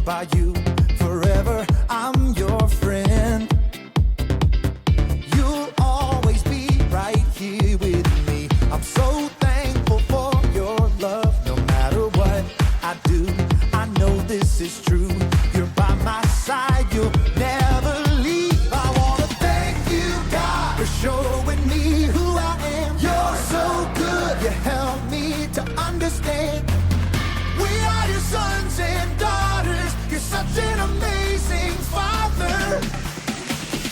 chosen by you. Forever, I'm your friend. You'll always be right here with me. I'm so thankful for your love. No matter what I do, I know this is true. You're by my side, you'll never leave. I wanna thank you, God, for showing me who I am. You're so good, you help me to understand. We are your sons and daughters. You're such an amazing father.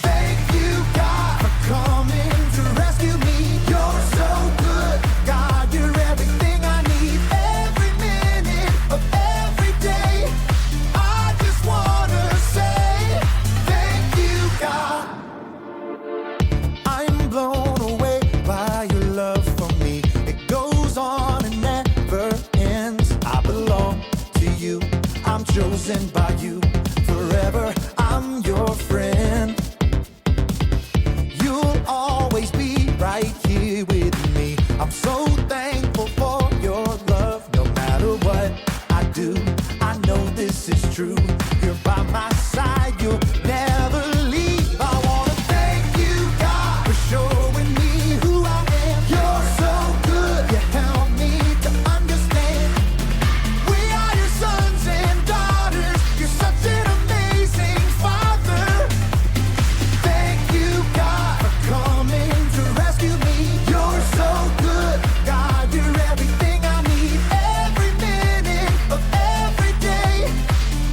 Thank you, God, for coming to rescue me. You're so good, God, you're everything I need. Every minute of every day, I just wanna say thank you, God. I'm blown away by your love for me. It goes on and never ends. I belong to you, I'm chosen by you. Forever, I'm your friend. You'll always be right here with me. I'm so thankful for your love. No matter what I do, I know this is true. You're by my side, you'll never leave. I wanna thank you, God, for showing me who I am. You're so good, you help me to understand. We are your sons and daughters. You're such an amazing father. Thank you, God, for coming to rescue me. You're so good, God, you're everything I need. Every minute of every day,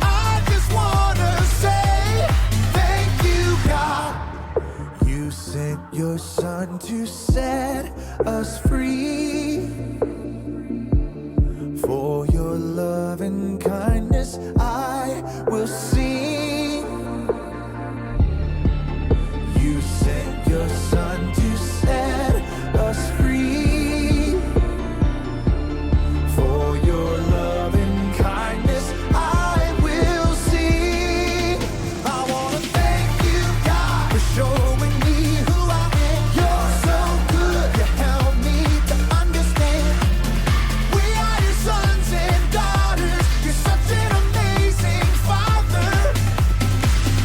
I just wanna say thank you, God. You sent your son to set us free. For your love and kindness, I will sing. You sent your son to set us free. For your love and kindness, I will sing. I wanna thank you, God, for showing me who I am. You're so good, you help me to understand. We are your sons and daughters. You're such an amazing father.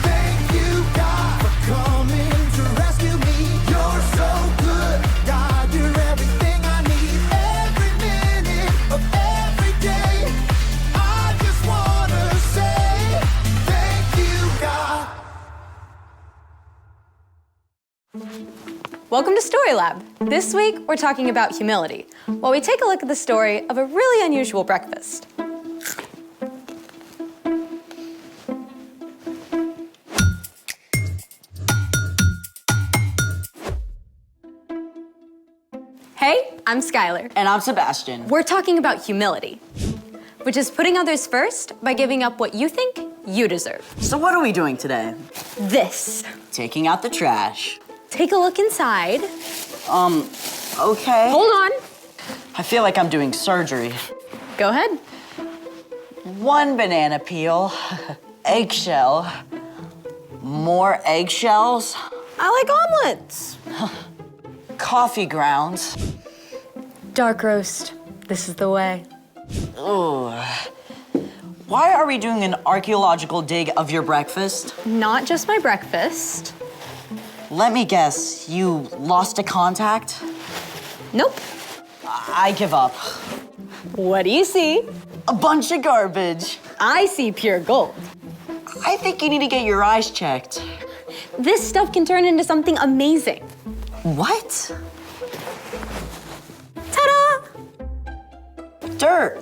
Thank you, God, for coming to rescue me. You're so good, God, you're everything I need. Every minute of every day, I just wanna say thank you, God. Welcome to Story Lab. This week, we're talking about humility, while we take a look at the story of a really unusual breakfast. Hey, I'm Skylar. And I'm Sebastian. We're talking about humility, which is putting others first by giving up what you think you deserve. So what are we doing today? This. Taking out the trash. Take a look inside. Okay. Hold on. I feel like I'm doing surgery. Go ahead. One banana peel, eggshell, more eggshells, I like omelets. coffee grounds. Dark roast. This is the way. Ooh. Why are we doing an archaeological dig of your breakfast? Not just my breakfast. Let me guess, you lost a contact? Nope. I give up. What do you see? A bunch of garbage. I see pure gold. I think you need to get your eyes checked. This stuff can turn into something amazing. What? Ta-da! Dirt.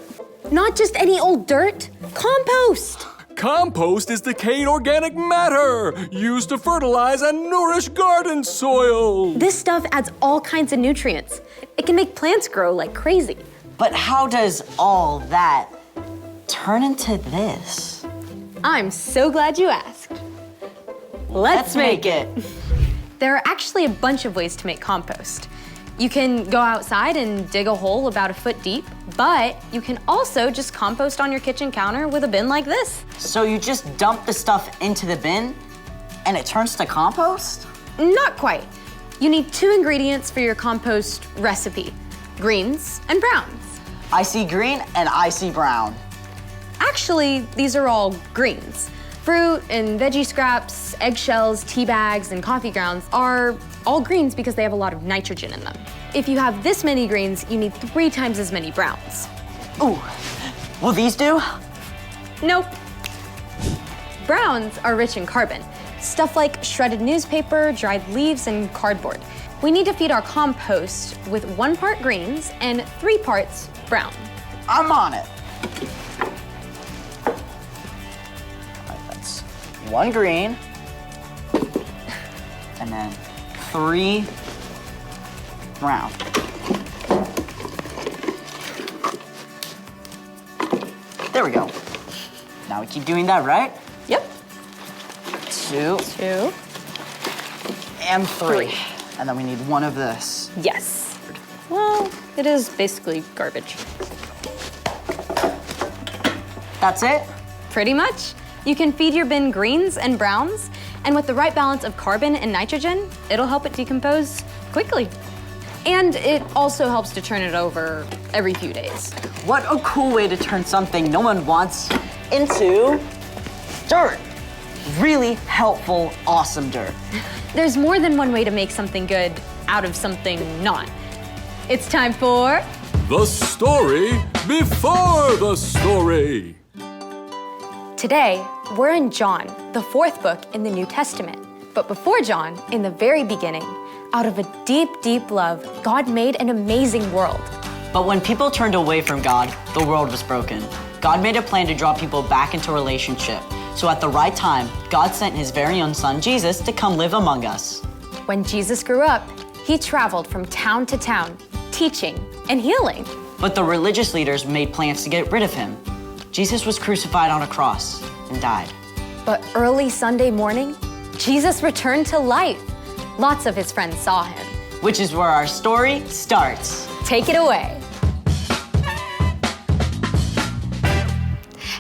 Not just any old dirt. Compost. Compost is decayed organic matter used to fertilize and nourish garden soil. This stuff adds all kinds of nutrients. It can make plants grow like crazy. But how does all that turn into this? I'm so glad you asked. Let's make it. There are actually a bunch of ways to make compost. You can go outside and dig a hole about a foot deep, but you can also just compost on your kitchen counter with a bin like this. So you just dump the stuff into the bin and it turns to compost? Not quite. You need 2 ingredients for your compost recipe, greens and browns. I see green and I see brown. actually, these are all greens. Fruit and veggie scraps, eggshells, tea bags, and coffee grounds are all greens because they have a lot of nitrogen in them. If you have this many greens, you need 3 times as many browns. Ooh, will these do? Nope. Browns are rich in carbon, stuff like shredded newspaper, dried leaves, and cardboard. We need to feed our compost with 1 part greens and 3 parts brown. I'm on it. All right, that's 1 green, and then 3 brown. There we go. Now we keep doing that, right? Yep. 2 2. and 3. And then we need 1 of this. Yes. Well, it is basically garbage. That's it? Pretty much. You can feed your bin greens and browns, and with the right balance of carbon and nitrogen, it'll help it decompose quickly. And it also helps to turn it over every few days. What a cool way to turn something no one wants into dirt. Really helpful, awesome dirt. There's more than one way to make something good out of something not. It's time for... The story before the story. Today, we're in John, the 4th book in the New Testament. But before John, in the very beginning, out of a deep, deep love, God made an amazing world. But when people turned away from God, the world was broken. God made a plan to draw people back into relationship. So at the right time, God sent his very own son, Jesus, to come live among us. When Jesus grew up, he traveled from town to town, teaching and healing. But the religious leaders made plans to get rid of him. Jesus was crucified on a cross and died. But early Sunday morning, Jesus returned to life. Lots of his friends saw him. Which is where our story starts. Take it away.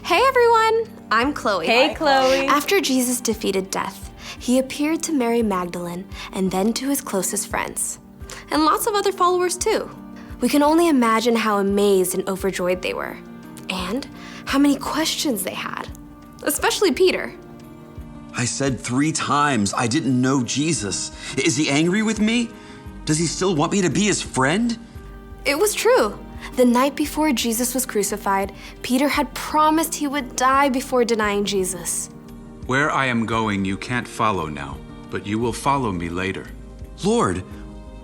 Hey everyone, I'm Chloe. Hey, Chloe. After Jesus defeated death, he appeared to Mary Magdalene and then to his closest friends, and lots of other followers too. We can only imagine how amazed and overjoyed they were, and how many questions they had, especially Peter. I said 3 times I didn't know Jesus. Is he angry with me? Does he still want me to be his friend? It was true. The night before Jesus was crucified, Peter had promised he would die before denying Jesus. Where I am going, you can't follow now, but you will follow me later. Lord,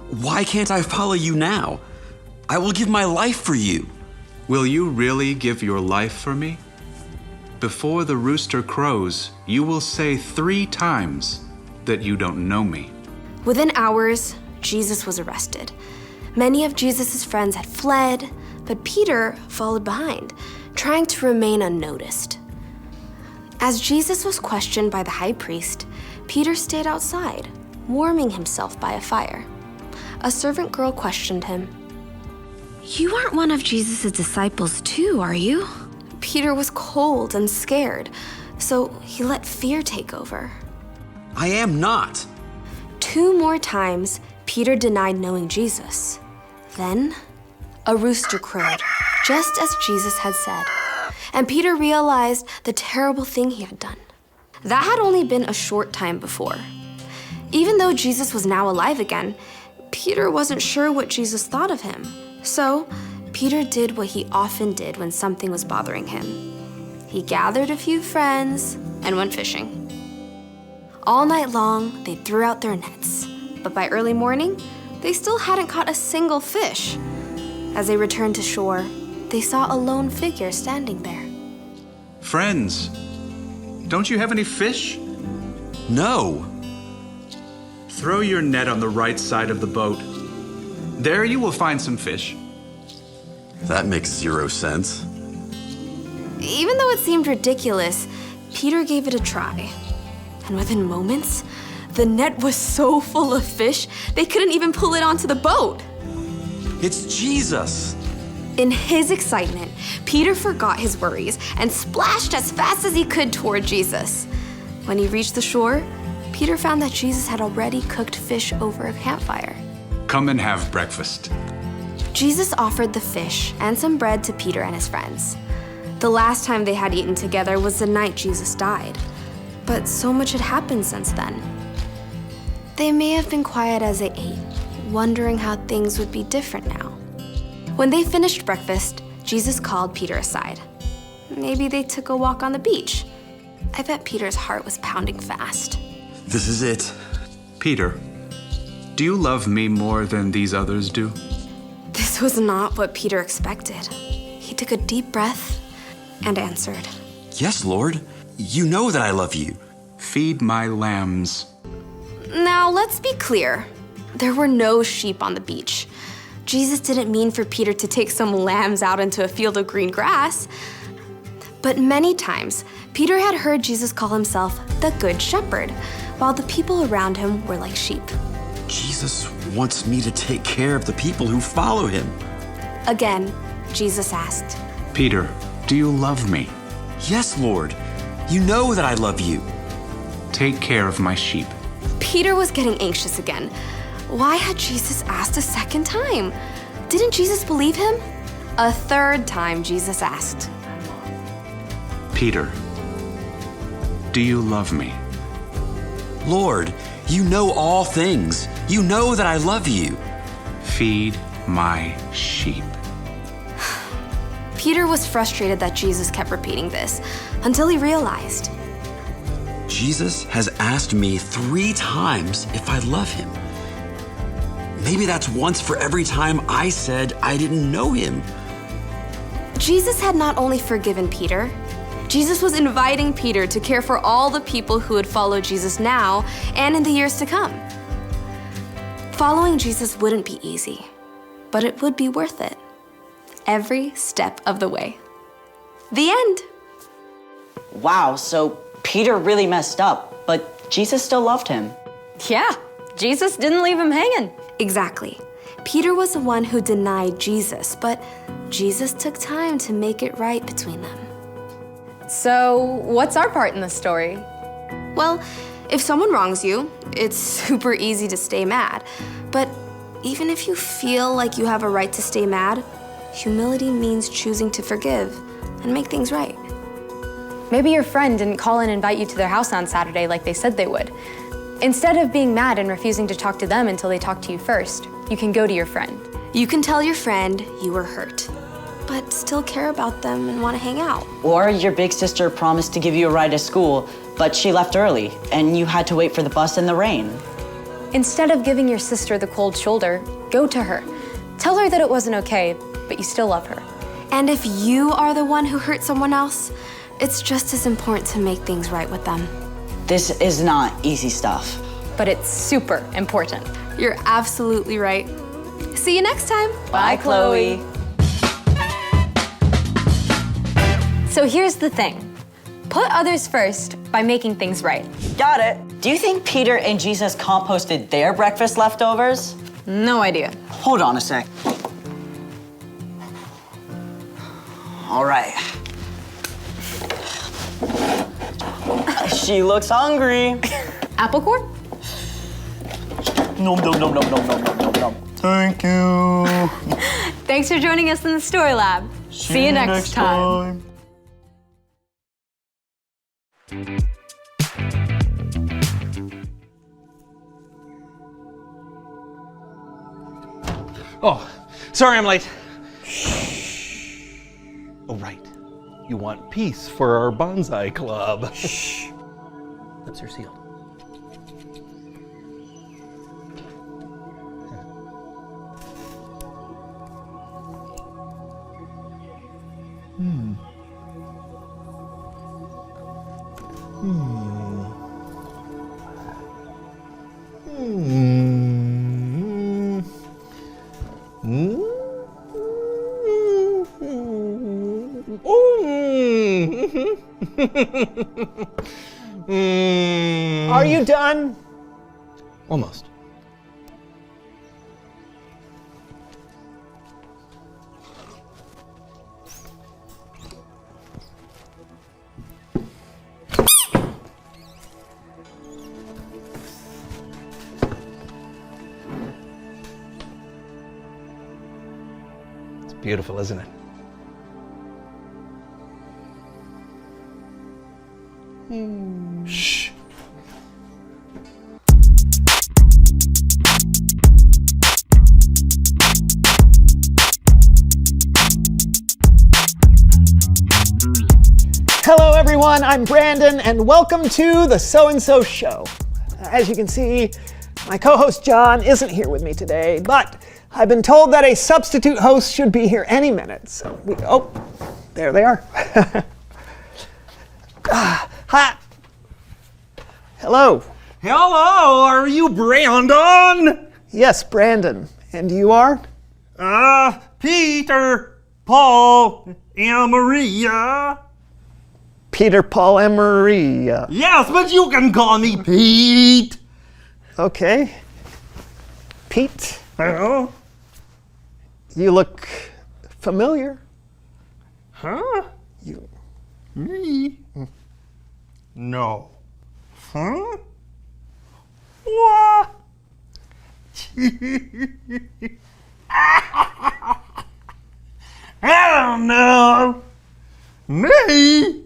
why can't I follow you now? I will give my life for you. Will you really give your life for me? Before the rooster crows, you will say 3 times that you don't know me. Within hours, Jesus was arrested. Many of Jesus' friends had fled, but Peter followed behind, trying to remain unnoticed. As Jesus was questioned by the high priest, Peter stayed outside, warming himself by a fire. A servant girl questioned him. You aren't one of Jesus' disciples too, are you? Peter was cold and scared, so he let fear take over. I am not. 2 more times, Peter denied knowing Jesus. Then, a rooster crowed, just as Jesus had said, and Peter realized the terrible thing he had done. That had only been a short time before. Even though Jesus was now alive again, Peter wasn't sure what Jesus thought of him. So, Peter did what he often did when something was bothering him. He gathered a few friends and went fishing. All night long, they threw out their nets, but by early morning, they still hadn't caught a single fish. As they returned to shore, they saw a lone figure standing there. Friends, don't you have any fish? No. Throw your net on the right side of the boat. There you will find some fish. That makes 0 sense. Even though it seemed ridiculous, Peter gave it a try. And within moments, the net was so full of fish, they couldn't even pull it onto the boat. It's Jesus. In his excitement, Peter forgot his worries and splashed as fast as he could toward Jesus. When he reached the shore, Peter found that Jesus had already cooked fish over a campfire. Come and have breakfast. Jesus offered the fish and some bread to Peter and his friends. The last time they had eaten together was the night Jesus died. But so much had happened since then. They may have been quiet as they ate, wondering how things would be different now. When they finished breakfast, Jesus called Peter aside. Maybe they took a walk on the beach. I bet Peter's heart was pounding fast. This is it. Peter, do you love me more than these others do? This was not what Peter expected. He took a deep breath and answered. Yes, Lord. You know that I love you. Feed my lambs. Now, let's be clear. There were no sheep on the beach. Jesus didn't mean for Peter to take some lambs out into a field of green grass. But many times, Peter had heard Jesus call himself the Good Shepherd, while the people around him were like sheep. Jesus wants me to take care of the people who follow him. Again, Jesus asked, Peter, do you love me? Yes, Lord. You know that I love you. Take care of my sheep. Peter was getting anxious again. Why had Jesus asked a second time? Didn't Jesus believe him? A third time, Jesus asked. Peter, do you love me? Lord, you know all things. You know that I love you. Feed my sheep. Peter was frustrated that Jesus kept repeating this until he realized. Jesus has asked me 3 times if I love him. Maybe that's once for every time I said I didn't know him. Jesus had not only forgiven Peter, Jesus was inviting Peter to care for all the people who would follow Jesus now and in the years to come. Following Jesus wouldn't be easy, but it would be worth it. Every step of the way. The end. Wow, so Peter really messed up, but Jesus still loved him. Yeah, Jesus didn't leave him hanging. Exactly. Peter was the one who denied Jesus, but Jesus took time to make it right between them. So, what's our part in the story? Well, if someone wrongs you, it's super easy to stay mad. But even if you feel like you have a right to stay mad, humility means choosing to forgive and make things right. Maybe your friend didn't call and invite you to their house on Saturday like they said they would. Instead of being mad and refusing to talk to them until they talk to you first, you can go to your friend. You can tell your friend you were hurt, but still care about them and want to hang out. Or your big sister promised to give you a ride to school, but she left early, and you had to wait for the bus in the rain. Instead of giving your sister the cold shoulder, go to her. Tell her that it wasn't okay, but you still love her. And if you are the one who hurt someone else, it's just as important to make things right with them. This is not easy stuff. But it's super important. You're absolutely right. See you next time. Bye, Chloe. So here's the thing. Put others first by making things right. Got it. Do you think Peter and Jesus composted their breakfast leftovers? No idea. Hold on a sec. All right. She looks hungry. Apple core? Nom, nom, nom, nom, nom, nom, nom, nom. Thank you. Thanks for joining us in the Story Lab. See you next time. Oh, sorry I'm late. Shh. Oh, right. You want peace for our bonsai club. Shh. Lips are sealed. Are you done? Almost. It's beautiful, isn't it? Shh. Hello everyone, I'm Brandon and welcome to the So-and-So Show. As you can see, my co-host John isn't here with me today, but I've been told that a substitute host should be here any minute. So there they are. Hi. Hello. Hello, are you Brandon? Yes, Brandon. And you are? Peter, Paul, and Maria. Peter, Paul, and Maria. Yes, but you can call me Pete. Okay. Pete, Huh? you look familiar. Huh? You. Me? No. Huh? What? I don't know. Me?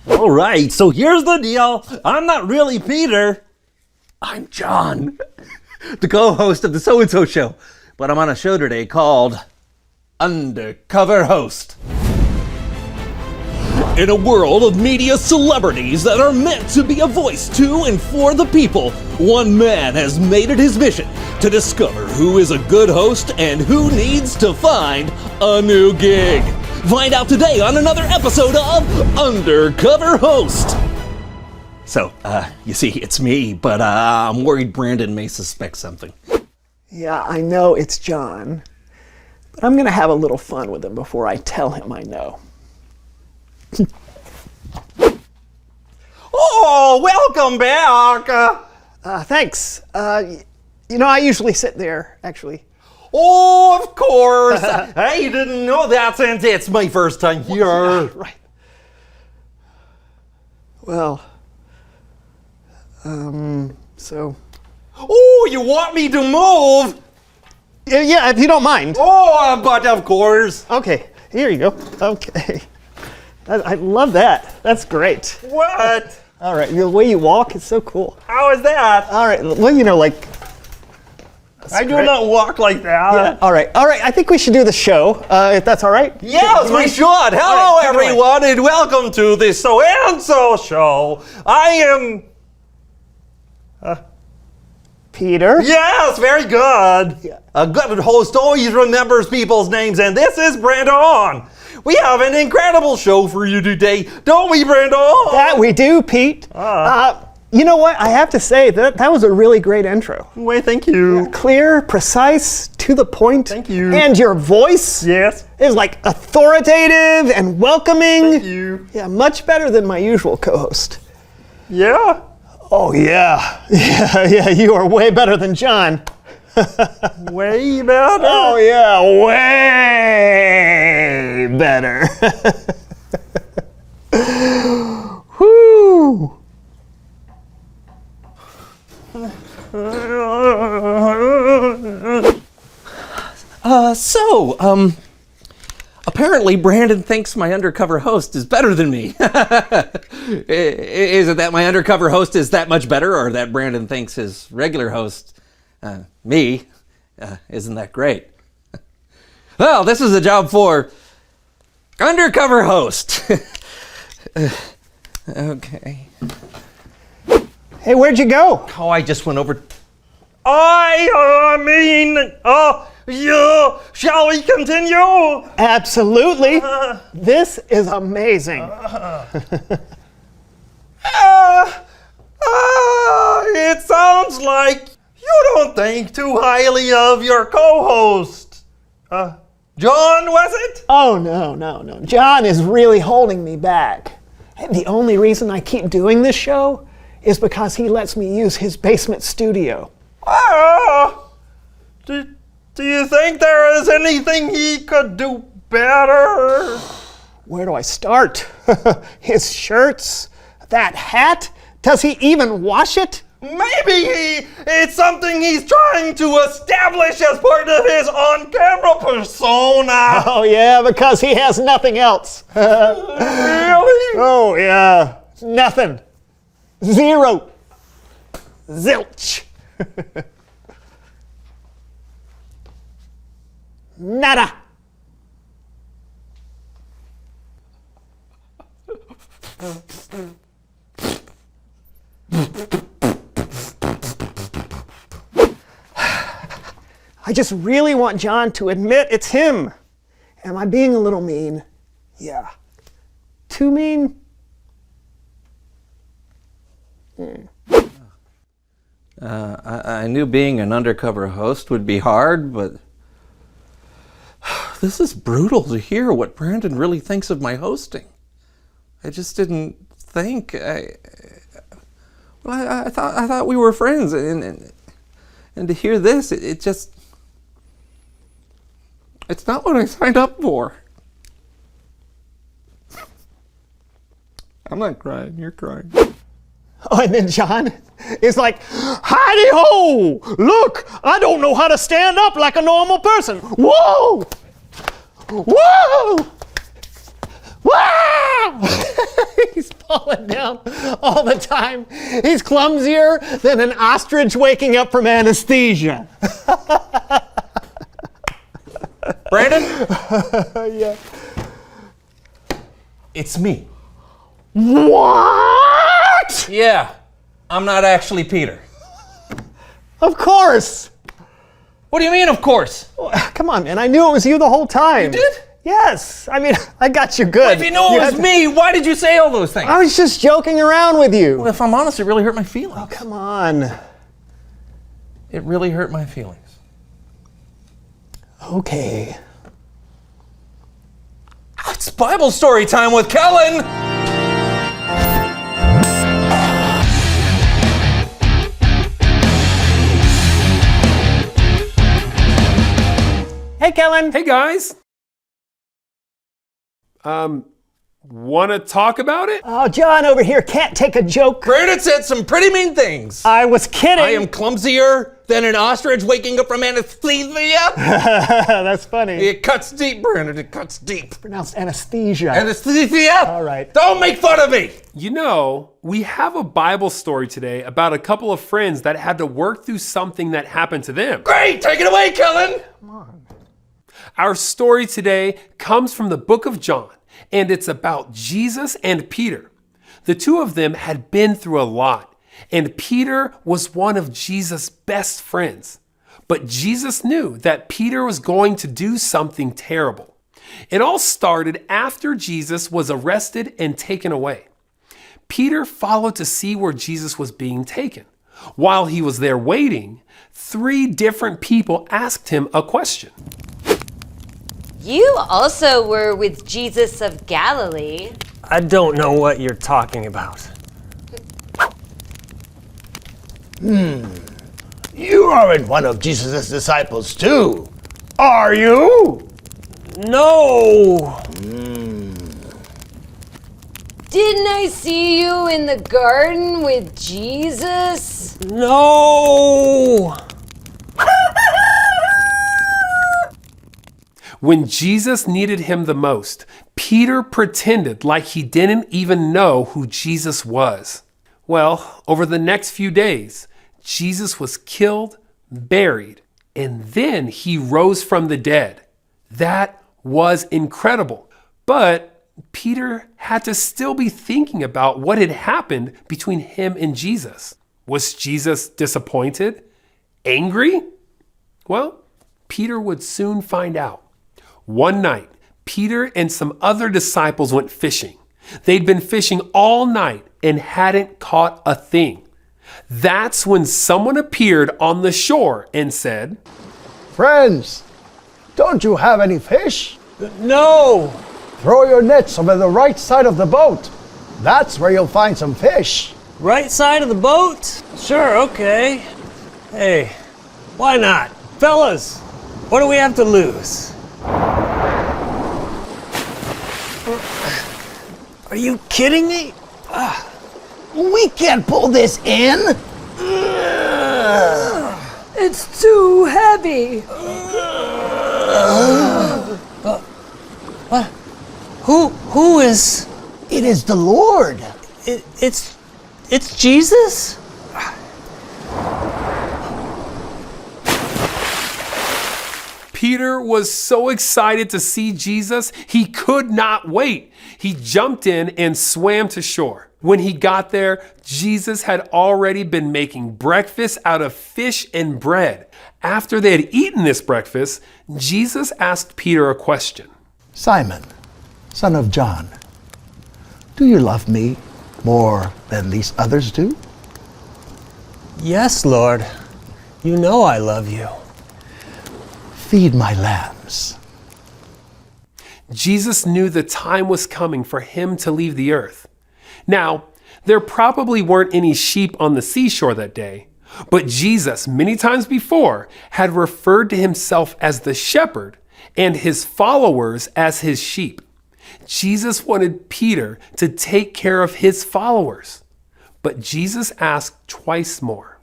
All right, so here's the deal. I'm not really Peter. I'm John, the co-host of the So-and-So Show. But I'm on a show today called Undercover Host. In a world of media celebrities that are meant to be a voice to and for the people, one man has made it his mission to discover who is a good host and who needs to find a new gig. Find out today on another episode of Undercover Host. So, you see, it's me, but I'm worried Brandon may suspect something. Yeah, I know it's John, but I'm gonna have a little fun with him before I tell him I know. Oh, welcome back! Thanks. You know, I usually sit there, actually. Oh, of course! I didn't know that since it's my first time here. Yeah, right. Well, so... Oh, you want me to move? Yeah, if you don't mind. Oh, but of course. Okay, here you go. Okay. I love that. That's great. What? All right, the way you walk is so cool. How is that? All right, well, you know, like... I do not walk like that. Yeah, all right. I think we should do the show, if that's all right. Yes, we should. Hello, everyone, and welcome to the So-and-So Show. I am... Peter? Yes, very good. Yeah. A good host always remembers people's names, and this is Brandon. We have an incredible show for you today, don't we, Brandon? That we do, Pete. You know what? I have to say that was a really great intro. Wait, thank you. Clear, precise, to the point. Thank you. And your voice Yes. is like authoritative and welcoming. Thank you. Yeah, much better than my usual co-host. Yeah. Oh yeah. Yeah, you are way better than John. Way better. Oh yeah, way better. Whoo! Apparently Brandon thinks my undercover host is better than me. Is it that my undercover host is that much better, or that Brandon thinks his regular host, me, isn't that great? Well, this is a job for undercover host. Okay. Hey, where'd you go? Oh, I just went over. Shall we continue? Absolutely. This is amazing. It sounds like you don't think too highly of your co-host. John, was it? Oh, no. John is really holding me back. The only reason I keep doing this show is because he lets me use his basement studio. Do you think there is anything he could do better? Where do I start? His shirts, that hat, does he even wash it? Maybe it's something he's trying to establish as part of his on-camera persona. Oh, yeah, because he has nothing else. Really? Oh, yeah. Nothing. Zero. Zilch. Nada. I just really want John to admit it's him. Am I being a little mean? Yeah. Too mean? I knew being an undercover host would be hard, but this is brutal to hear what Brandon really thinks of my hosting. I just didn't think. I thought we were friends, and to hear this, it just. It's not what I signed up for. I'm not crying, you're crying. Oh, and then John is like, hidey-ho! Look, I don't know how to stand up like a normal person. Whoa! Whoa! Wow! He's falling down all the time. He's clumsier than an ostrich waking up from anesthesia. Brandon? Yeah. It's me. What? Yeah, I'm not actually Peter. Of course. What do you mean, of course? Oh, come on, man. I knew it was you the whole time. You did? Yes. I mean, I got you good. Well, if you knew it was me, why did you say all those things? I was just joking around with you. Well, if I'm honest, it really hurt my feelings. Oh, come on. It really hurt my feelings. Okay. It's Bible story time with Kellen! Hey, Kellen. Hey, guys. Want to talk about it? Oh, John over here can't take a joke. Brandon said some pretty mean things. I was kidding. I am clumsier than an ostrich waking up from anesthesia. That's funny. It cuts deep, Brandon. It cuts deep. Pronounced anesthesia. Anesthesia? All right. Don't make fun of me. You know, we have a Bible story today about a couple of friends that had to work through something that happened to them. Great. Take it away, Kellen. Come on. Our story today comes from the book of John, and it's about Jesus and Peter. The two of them had been through a lot, and Peter was one of Jesus' best friends. But Jesus knew that Peter was going to do something terrible. It all started after Jesus was arrested and taken away. Peter followed to see where Jesus was being taken. While he was there waiting, 3 different people asked him a question. You also were with Jesus of Galilee. I don't know what you're talking about. You aren't one of Jesus' disciples too, are you? No! Didn't I see you in the garden with Jesus? No! When Jesus needed him the most, Peter pretended like he didn't even know who Jesus was. Well, over the next few days, Jesus was killed, buried, and then he rose from the dead. That was incredible. But Peter had to still be thinking about what had happened between him and Jesus. Was Jesus disappointed? Angry? Well, Peter would soon find out. One night, Peter and some other disciples went fishing. They'd been fishing all night and hadn't caught a thing. That's when someone appeared on the shore and said, Friends, don't you have any fish? No! Throw your nets over the right side of the boat. That's where you'll find some fish. Right side of the boat? Sure, okay. Hey, why not? Fellas, what do we have to lose? Are you kidding me? We can't pull this in. It's too heavy. What? Who is? It is the Lord. It's Jesus? Peter was so excited to see Jesus, he could not wait. He jumped in and swam to shore. When he got there, Jesus had already been making breakfast out of fish and bread. After they had eaten this breakfast, Jesus asked Peter a question. Simon, son of John, do you love me more than these others do? Yes, Lord. You know I love you. Feed my lambs. Jesus knew the time was coming for him to leave the earth. Now, there probably weren't any sheep on the seashore that day, but Jesus, many times before, had referred to himself as the shepherd and his followers as his sheep. Jesus wanted Peter to take care of his followers, but Jesus asked twice more.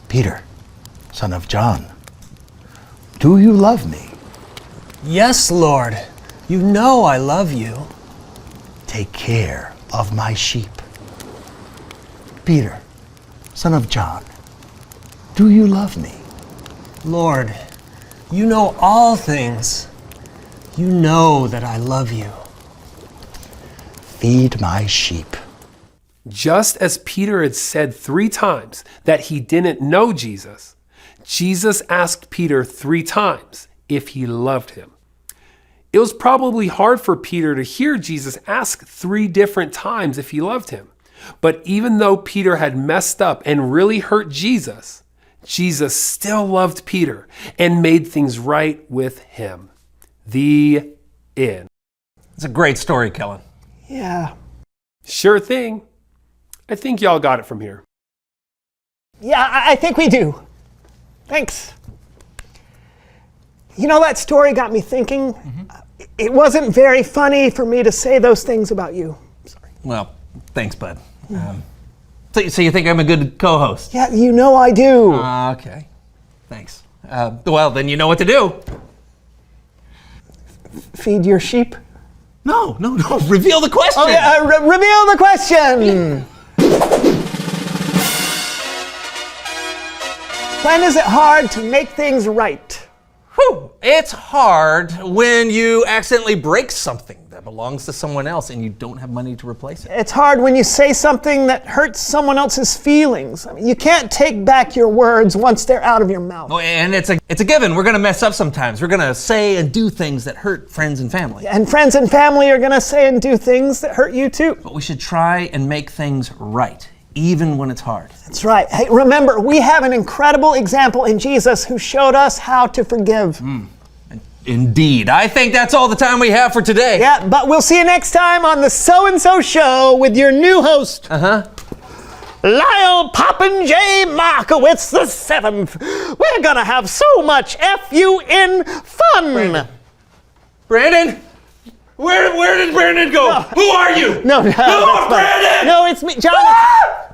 Peter, son of John, do you love me? Yes, Lord. You know I love you. Take care of my sheep. Peter, son of John, do you love me? Lord, you know all things. You know that I love you. Feed my sheep. Just as Peter had said 3 times that he didn't know Jesus, Jesus asked Peter 3 times if he loved him. It was probably hard for Peter to hear Jesus ask 3 different times if he loved him. But even though Peter had messed up and really hurt Jesus, Jesus still loved Peter and made things right with him. The end. It's a great story, Kellen. Yeah. Sure thing. I think y'all got it from here. Yeah, I think we do. Thanks. You know, that story got me thinking. It wasn't very funny for me to say those things about you. Sorry. Well, thanks, bud. So you think I'm a good co-host? Yeah, you know I do. Okay. Thanks. Well, then you know what to do. Feed your sheep? No. Reveal the question. Oh, yeah, reveal the question. When is it hard to make things right? Whew. It's hard when you accidentally break something that belongs to someone else and you don't have money to replace it. It's hard when you say something that hurts someone else's feelings. I mean, you can't take back your words once they're out of your mouth. Oh, and it's a given. We're going to mess up sometimes. We're going to say and do things that hurt friends and family. And friends and family are going to say and do things that hurt you too. But we should try and make things right, even when it's hard. That's right. Hey, remember, we have an incredible example in Jesus who showed us how to forgive. Indeed. I think that's all the time we have for today. Yeah, but we'll see you next time on the So-and-So Show with your new host, Lyle Poppin' J. Markowitz the 7th. We're gonna have so much F-U-N fun. Brandon? Where did Brandon go? No. Who are you? No, Brandon! No, it's me, John.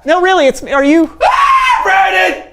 No, really, it's me. Are you? Brandon!